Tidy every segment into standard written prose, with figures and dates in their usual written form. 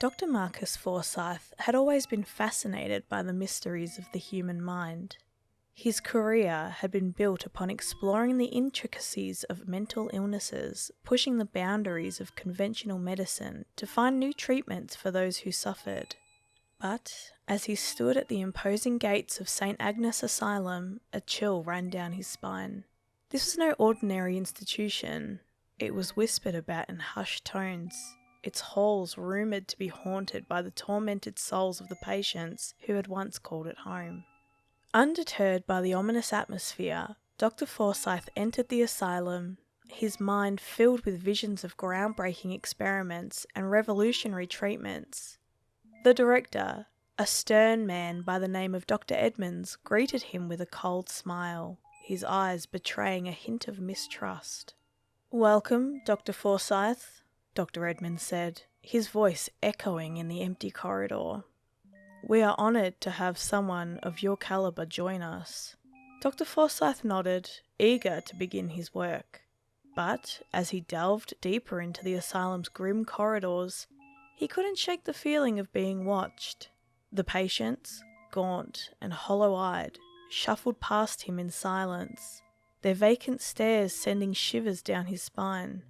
Dr. Marcus Forsyth had always been fascinated by the mysteries of the human mind. His career had been built upon exploring the intricacies of mental illnesses, pushing the boundaries of conventional medicine to find new treatments for those who suffered. But as he stood at the imposing gates of St. Agnes Asylum, a chill ran down his spine. This was no ordinary institution. It was whispered about in hushed tones, its halls rumoured to be haunted by the tormented souls of the patients who had once called it home. Undeterred by the ominous atmosphere, Dr. Forsyth entered the asylum, his mind filled with visions of groundbreaking experiments and revolutionary treatments. The director, a stern man by the name of Dr. Edmonds, greeted him with a cold smile, his eyes betraying a hint of mistrust. "Welcome, Dr. Forsyth," Dr. Edmonds said, his voice echoing in the empty corridor. "We are honoured to have someone of your calibre join us." Dr. Forsyth nodded, eager to begin his work. But as he delved deeper into the asylum's grim corridors, he couldn't shake the feeling of being watched. The patients, gaunt and hollow-eyed, shuffled past him in silence, their vacant stares sending shivers down his spine.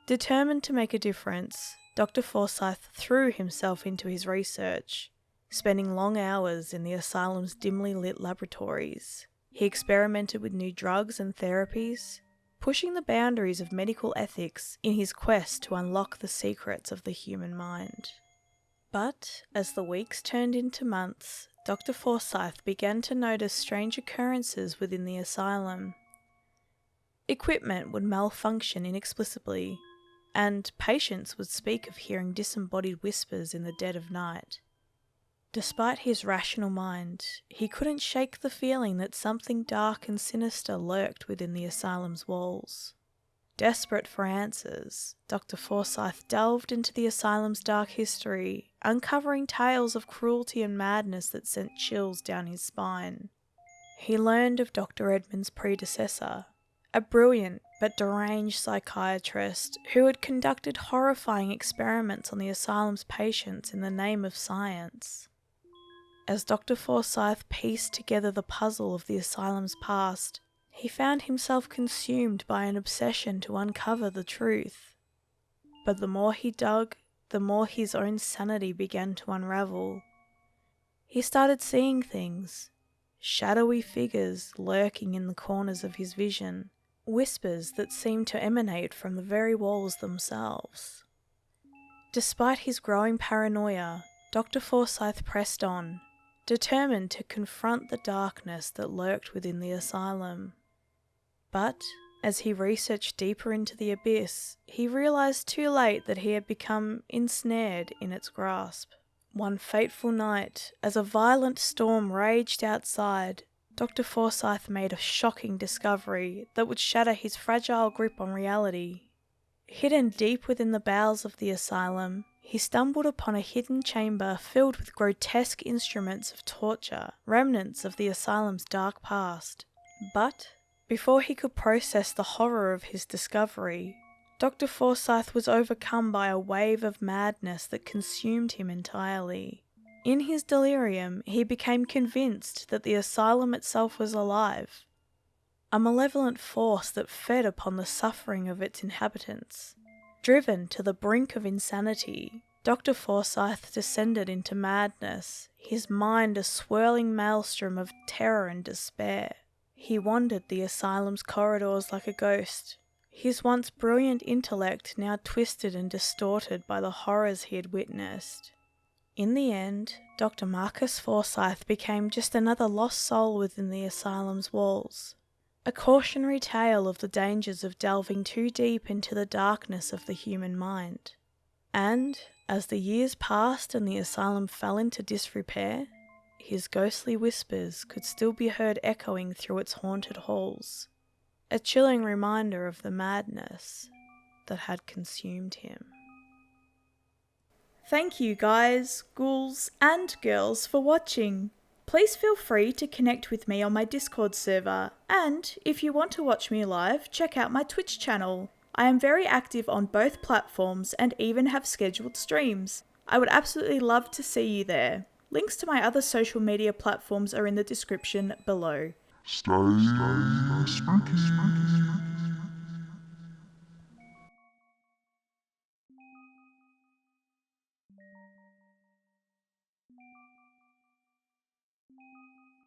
Determined to make a difference, Dr. Forsyth threw himself into his research, spending long hours in the asylum's dimly lit laboratories. He experimented with new drugs and therapies, pushing the boundaries of medical ethics in his quest to unlock the secrets of the human mind. But as the weeks turned into months, Dr. Forsyth began to notice strange occurrences within the asylum. Equipment would malfunction inexplicably, and patients would speak of hearing disembodied whispers in the dead of night. Despite his rational mind, he couldn't shake the feeling that something dark and sinister lurked within the asylum's walls. Desperate for answers, Dr. Forsyth delved into the asylum's dark history, uncovering tales of cruelty and madness that sent chills down his spine. He learned of Dr. Edmonds' predecessor, a brilliant but deranged psychiatrist who had conducted horrifying experiments on the asylum's patients in the name of science. As Dr. Forsyth pieced together the puzzle of the asylum's past, he found himself consumed by an obsession to uncover the truth. But the more he dug, the more his own sanity began to unravel. He started seeing things, shadowy figures lurking in the corners of his vision, whispers that seemed to emanate from the very walls themselves. Despite his growing paranoia, Dr. Forsyth pressed on, determined to confront the darkness that lurked within the asylum. But as he researched deeper into the abyss, he realised too late that he had become ensnared in its grasp. One fateful night, as a violent storm raged outside, Dr. Forsyth made a shocking discovery that would shatter his fragile grip on reality. Hidden deep within the bowels of the asylum, he stumbled upon a hidden chamber filled with grotesque instruments of torture, remnants of the asylum's dark past. But before he could process the horror of his discovery, Dr. Forsyth was overcome by a wave of madness that consumed him entirely. In his delirium, he became convinced that the asylum itself was alive, a malevolent force that fed upon the suffering of its inhabitants. Driven to the brink of insanity, Dr. Forsyth descended into madness, his mind a swirling maelstrom of terror and despair. He wandered the asylum's corridors like a ghost, his once brilliant intellect now twisted and distorted by the horrors he had witnessed. In the end, Dr. Marcus Forsyth became just another lost soul within the asylum's walls, a cautionary tale of the dangers of delving too deep into the darkness of the human mind. And as the years passed and the asylum fell into disrepair, his ghostly whispers could still be heard echoing through its haunted halls, a chilling reminder of the madness that had consumed him. Thank you guys, ghouls and girls for watching. Please feel free to connect with me on my Discord server, and if you want to watch me live, check out my Twitch channel. I am very active on both platforms and even have scheduled streams. I would absolutely love to see you there. Links to my other social media platforms are in the description below. Stay spooky.